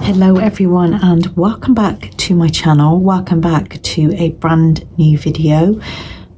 Hello everyone and welcome back to my channel. Welcome back to a brand new video.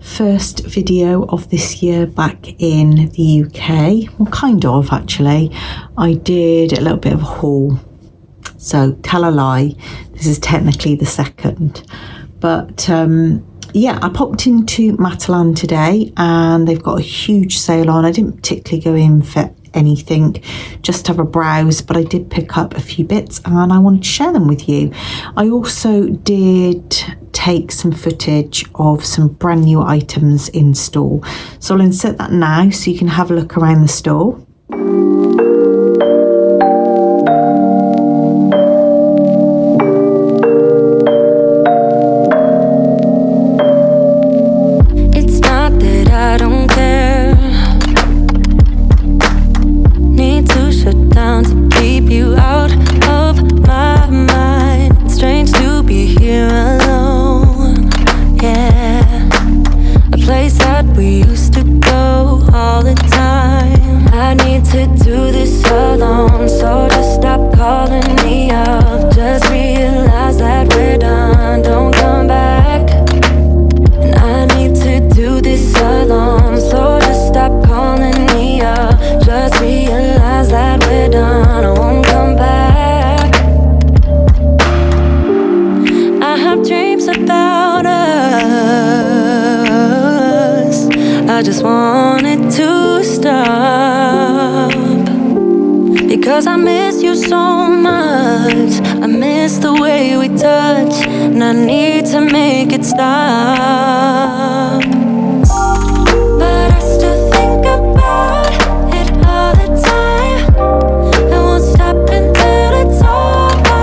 First video of this year back in the UK. Well, kind of actually. I did a little bit of a haul. So tell a lie, this is technically the second. But yeah, I popped into MATALAN today and they've got a huge sale on. I didn't particularly go in for anything, just have a browse, but I did pick up a few bits and I wanted to share them with you. I also did take some footage of some brand new items in store, so I'll insert that now so you can have a look around the store. I just want it to stop, because I miss you so much. I miss the way we touch, and I need to make it stop. But I still think about it all the time. I won't stop until it's over.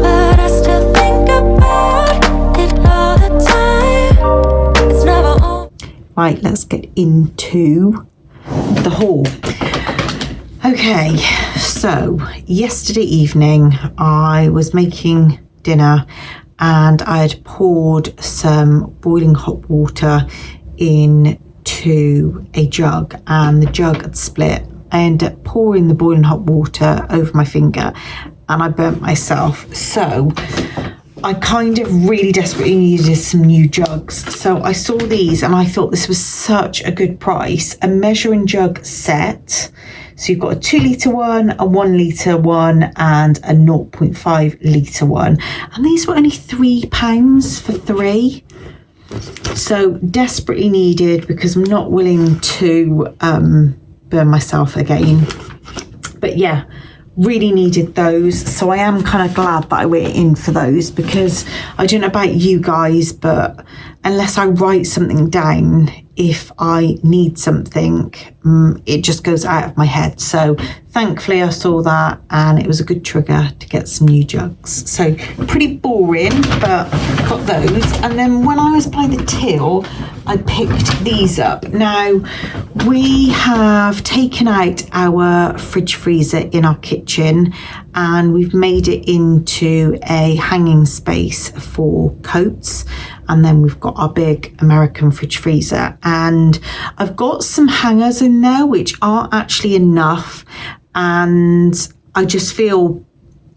But I still think about it all the time. It's never over. Right, let's get into the haul. Okay, so yesterday evening I was making dinner and I had poured some boiling hot water into a jug and the jug had split. I ended up pouring the boiling hot water over my finger and I burnt myself. So I kind of really desperately needed some new jugs. So I saw these and I thought this was such a good price. A measuring jug set. So you've got a 2 litre one, a 1 litre one and a 0.5 litre one. And these were only £3 for 3. So desperately needed because I'm not willing to burn myself again. But yeah, really needed those. So I am kind of glad that I went in for those, because I don't know about you guys, but unless I write something down, if I need something, it just goes out of my head. So thankfully I saw that and it was a good trigger to get some new jugs. So pretty boring, but got those. And then when I was by the till, I picked these up. Now we have taken out our fridge freezer in our kitchen and we've made it into a hanging space for coats. And then we've got our big American fridge freezer, and I've got some hangers in there which aren't actually enough, and I just feel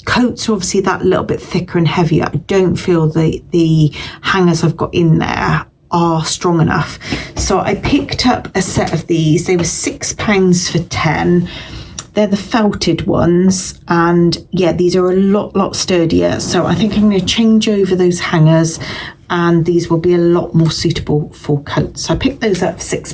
coats are obviously that little bit thicker and heavier. I don't feel the hangers I've got in there are strong enough. So I picked up a set of these. They were £6 for 10. They're the felted ones, and yeah, these are a lot sturdier. So I think I'm going to change over those hangers and these will be a lot more suitable for coats. So I picked those up for £6.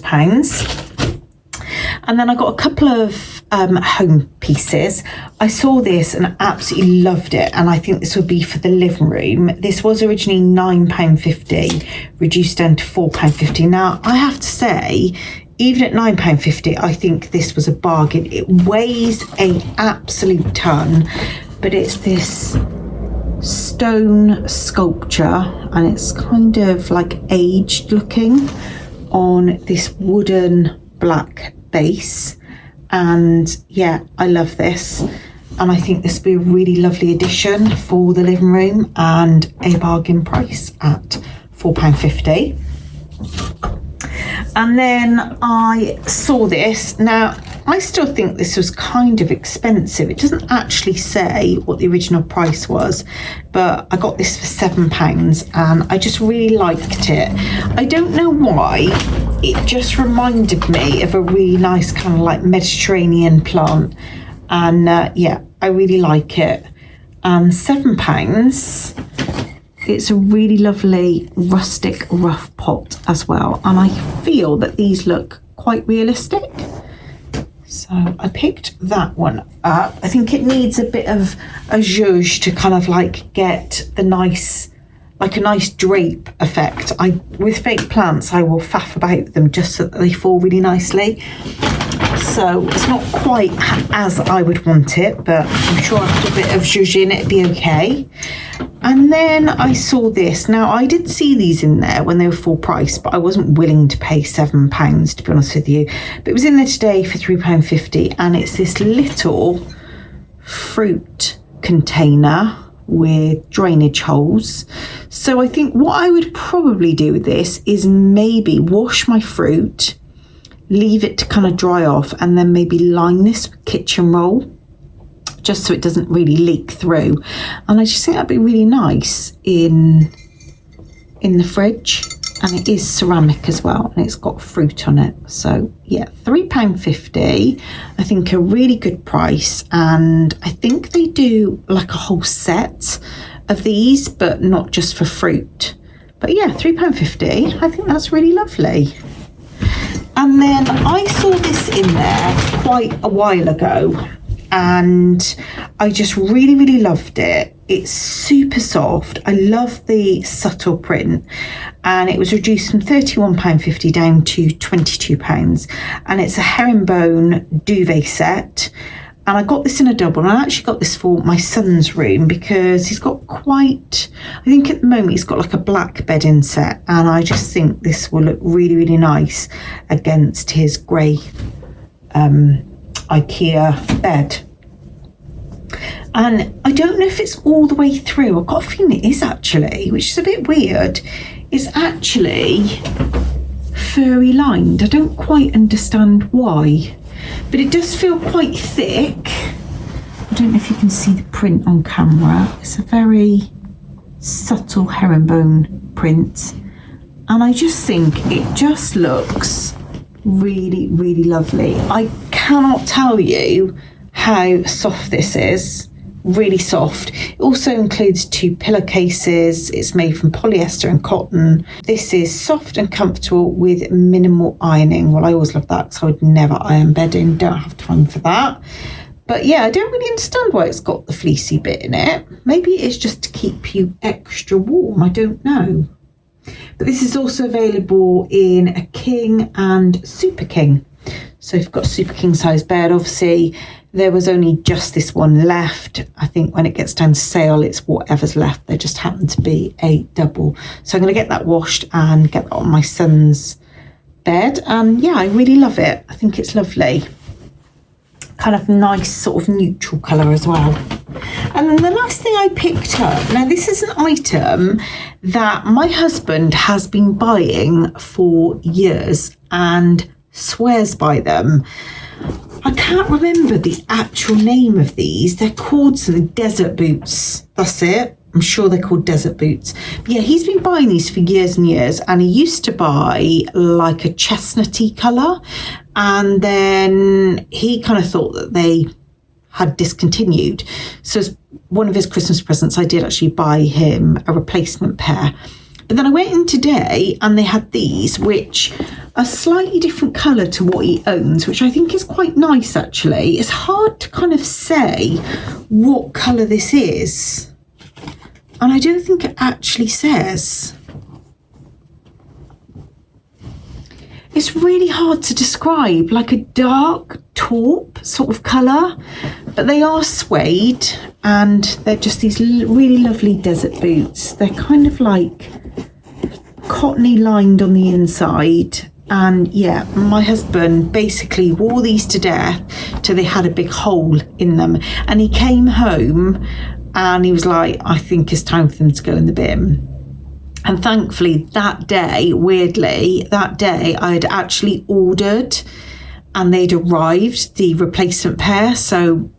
And then I got a couple of home pieces. I saw this and absolutely loved it, and I think this would be for the living room. This was originally £9.50, reduced down to £4.50. Now I have to say, even at £9.50, I think this was a bargain. It weighs an absolute ton, but it's this stone sculpture and it's kind of like aged looking on this wooden black base. And yeah, I love this, and I think this would be a really lovely addition for the living room and a bargain price at £4.50. And then I saw this. Now I still think this was kind of expensive. It doesn't actually say what the original price was, but I got this for £7 and I just really liked it. I don't know why, it just reminded me of a really nice kind of like Mediterranean plant, and yeah, I really like it. And £7. It's a really lovely rustic rough pot as well, and I feel that these look quite realistic. So I picked that one up. I think it needs a bit of a zhuzh to kind of like get the nice, like a nice drape effect. With fake plants, I will faff about them just so that they fall really nicely. So it's not quite as I would want it, but I'm sure after a bit of zhuzh in, it'd be okay. And then I saw this. Now, I did see these in there when they were full price, but I wasn't willing to pay £7, to be honest with you. But it was in there today for £3.50, and it's this little fruit container with drainage holes. So I think what I would probably do with this is maybe wash my fruit, leave it to kind of dry off, and then maybe line this with kitchen roll, just so it doesn't really leak through. And I just think that'd be really nice in the fridge. And it is ceramic as well, and it's got fruit on it. So yeah, £3.50, I think a really good price. And I think they do like a whole set of these, but not just for fruit. But yeah, £3.50, I think that's really lovely. And then I saw this in there quite a while ago, and I just really, really loved it. It's super soft. I love the subtle print, and it was reduced from £31.50 down to £22. And it's a herringbone duvet set. And I got this in a double, and I actually got this for my son's room because he's got quite, I think at the moment he's got like a black bedding set, and I just think this will look really, really nice against his grey IKEA bed. And I don't know if it's all the way through. I've got a feeling it is actually, which is a bit weird. It's actually furry lined. I don't quite understand why, but it does feel quite thick. I don't know if you can see the print on camera. It's a very subtle herringbone print, and I just think it just looks really, really lovely. I cannot tell you how soft this is. Really soft. It also includes 2 pillowcases. It's made from polyester and cotton. This is soft and comfortable with minimal ironing. Well, I always love that because I would never iron bedding. Don't have time for that. But yeah, I don't really understand why it's got the fleecy bit in it. Maybe it's just to keep you extra warm. I don't know. But this is also available in a king and super king. So if you've got a super king size bed, obviously there was only just this one left. I think when it gets down to sale, it's whatever's left. There just happened to be a double. So I'm going to get that washed and get that on my son's bed. And yeah, I really love it. I think it's lovely. Kind of nice sort of neutral colour as well. And then the last thing I picked up, now this is an item that my husband has been buying for years and swears by them. I can't remember the actual name of these. They're called some desert boots. That's it. I'm sure they're called desert boots. But yeah, he's been buying these for years and years, and he used to buy like a chestnutty colour, and then he kind of thought that they had discontinued. So as one of his Christmas presents, I did actually buy him a replacement pair. But then I went in today and they had these, which are slightly different colour to what he owns, which I think is quite nice actually. It's hard to kind of say what colour this is. And I don't think it actually says. It's really hard to describe, like a dark taupe sort of colour, but they are suede and they're just these really lovely desert boots. They're kind of like cottony lined on the inside. And yeah, my husband basically wore these to death till they had a big hole in them. And he came home and he was like, I think it's time for them to go in the bin. And thankfully that day, weirdly, that day I had actually ordered and they'd arrived, the replacement pair. So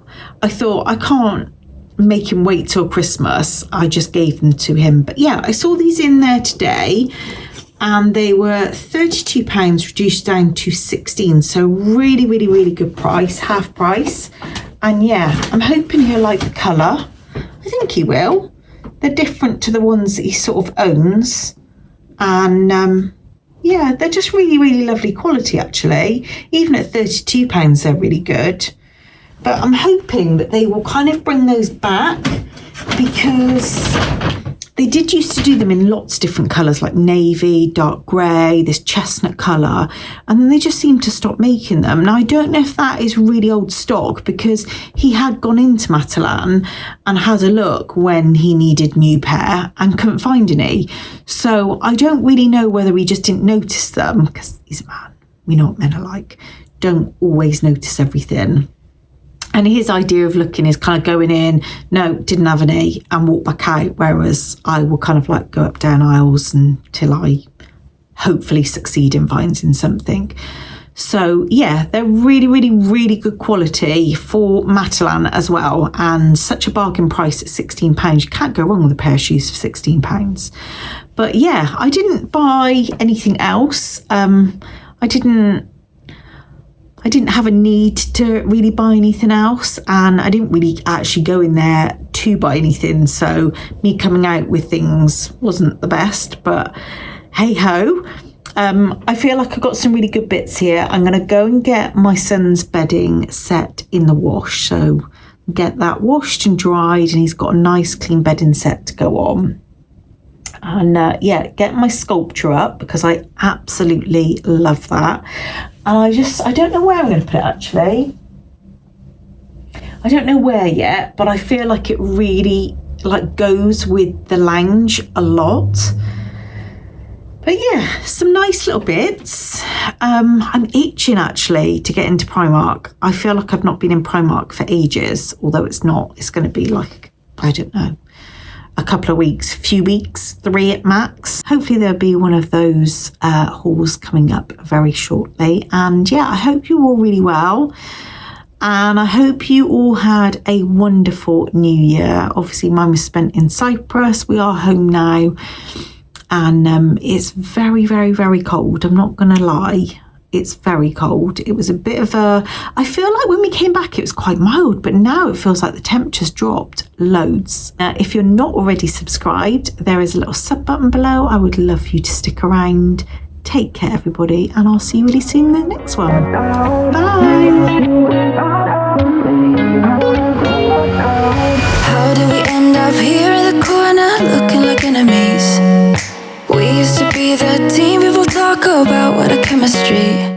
I thought, I can't make him wait till Christmas. I just gave them to him. But yeah, I saw these in there today, and they were £32 reduced down to 16. So really, really, really good price, half price. And yeah, I'm hoping he'll like the colour. I think he will. They're different to the ones that he sort of owns. And yeah, they're just really, really lovely quality, actually. Even at £32, they're really good. But I'm hoping that they will kind of bring those back, because they did used to do them in lots of different colours, like navy, dark grey, this chestnut colour, and then they just seem to stop making them. Now, I don't know if that is really old stock, because he had gone into Matalan and had a look when he needed new pair and couldn't find any. So I don't really know whether he just didn't notice them, because he's a man. We know what men are like. Don't always notice everything. And his idea of looking is kind of going in, no, didn't have any, and walk back out. Whereas I will kind of like go up down aisles until I hopefully succeed in finding something. So yeah, they're really, really, really good quality for Matalan as well. And such a bargain price at £16. You can't go wrong with a pair of shoes for £16. But yeah, I didn't buy anything else. I didn't have a need to really buy anything else, and I didn't really actually go in there to buy anything, so me coming out with things wasn't the best, but hey ho. I feel like I've got some really good bits here. I'm going to go and get my son's bedding set in the wash, so get that washed and dried, and he's got a nice clean bedding set to go on. And yeah, get my sculpture up, because I absolutely love that. And I don't know where I'm going to put it, actually. I don't know where yet, but I feel like it really like goes with the lounge a lot. But yeah, some nice little bits. I'm itching actually to get into Primark. I feel like I've not been in Primark for ages, although it's not. It's going to be like, I don't know, a couple of weeks, few weeks, 3 at max. Hopefully there'll be one of those hauls coming up very shortly. And yeah, I hope you're all really well. And I hope you all had a wonderful new year. Obviously mine was spent in Cyprus. We are home now. And it's very, very, very cold. I'm not going to lie. It's very cold. It was a bit of I feel like when we came back, it was quite mild, but now it feels like the temperature's dropped loads. If you're not already subscribed, there is a little sub button below. I would love you to stick around. Take care, everybody, and I'll see you really soon in the next one. Bye. How did we end up here in the corner, looking like enemies? We used to be the team people talk about, what a chemistry.